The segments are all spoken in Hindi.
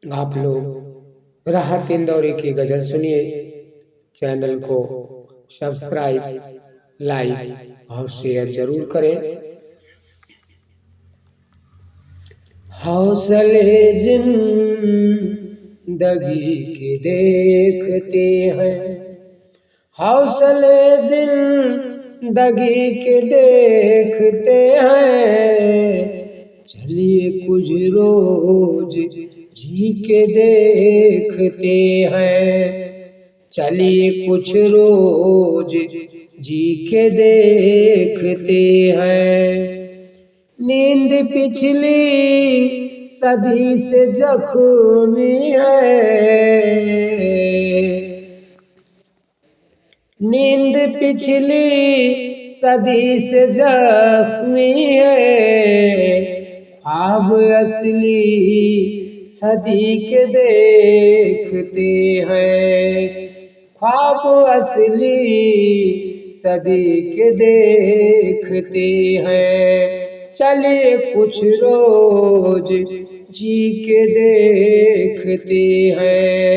आप लोग राहत इंदौरी की गजल सुनिए। चैनल को सब्सक्राइब, लाइक और शेयर जरूर करें। हौसले जिंदगी के देखते हैं, हौसले जिंदगी के देखते हैं। चलिए कुछ रोज जी के देखते हैं, चलिए कुछ रोज जी के देखते हैं। नींद पिछली सदी से जख्मी है, नींद पिछली सदी से जख्मी है। ख्वाब असली सदी के देखते हैं, ख्वाब असली सदी के देखते हैं। चलिए कुछ रोज जी के देखते हैं,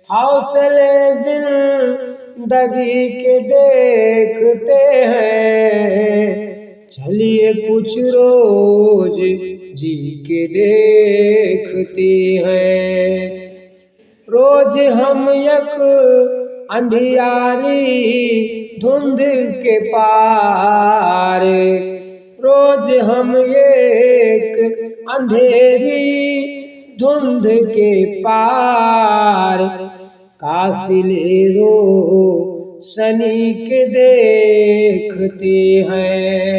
हौसले जिंदगी के देखते हैं। चलिए कुछ रोज जी के देखते हैं। रोज हम एक अंधियारी धुंध के पार, रोज हम एक अंधेरी धुंध के पार। काफिले रोशनी के देखते हैं,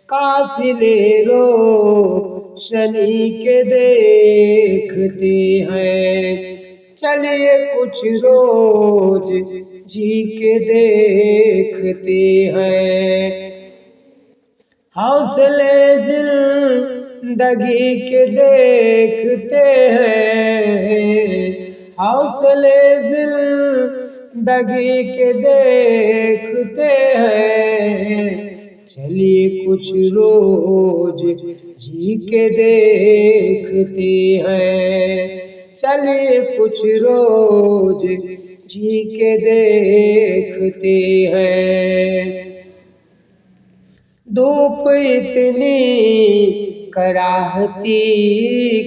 काफिले रोशनी के देखते हैं। चलिए कुछ रोज जी के देखते हैं, हौसले जिंदगी के देखते हैं। हौसले जिंदगी के देखते हैं। चलिए कुछ रोज जी के देखते हैं, चलिए कुछ रोज जी के देखते हैं। धूप इतनी कराहती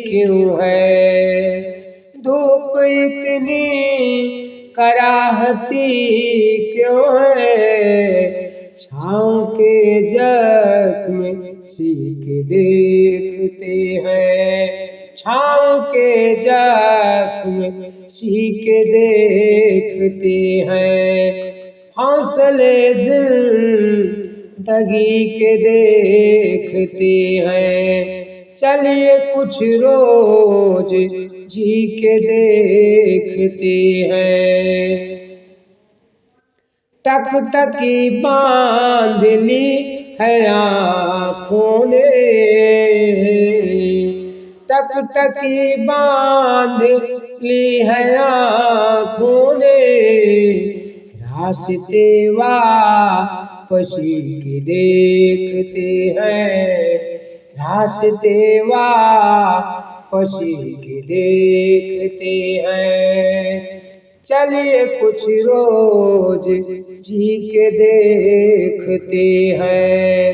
क्यों है, धूप इतनी कराहती क्यों है। छाँव के जख्म सीख देखते हैं, छाँव के जख्म सीख देखते हैं। हौसले जिंदगी के देखते हैं। चलिए कुछ रोज जी के देखते हैं। टकटकी बांध ली है आँखों ने, टकटकी बांध ली है आँखों ने। रास्ते वापसी के देखते हैं, रास्ते वापसी के देखते हैं। चलिए कुछ रोज जी के देखते हैं,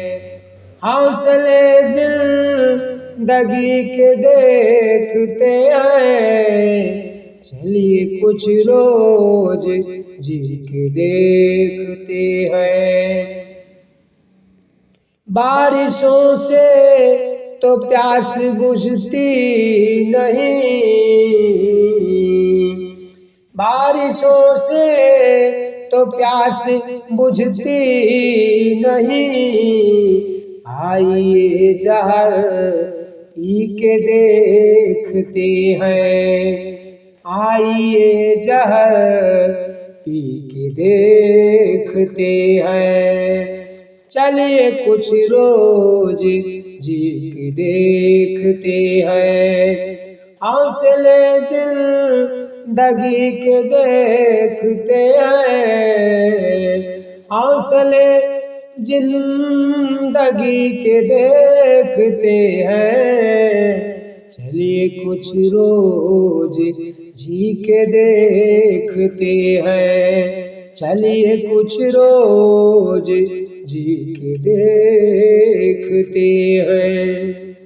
हौसले जिंदगी के देखते हैं। चलिए कुछ रोज जी के देखते हैं। बारिशों से तो प्यास बुझती नहीं, बारिशों से तो प्यास बुझती नहीं। आइए जहर पी के देखते हैं, आइए जहर पी के देखते हैं। चलिए कुछ रोज जी के देखते हैं, हौसले जिंदगी के देखते हैं। हौसले जिंदगी के देखते हैं। चलिए कुछ रोज जी के देखते हैं, चलिए कुछ रोज जी के देखते हैं।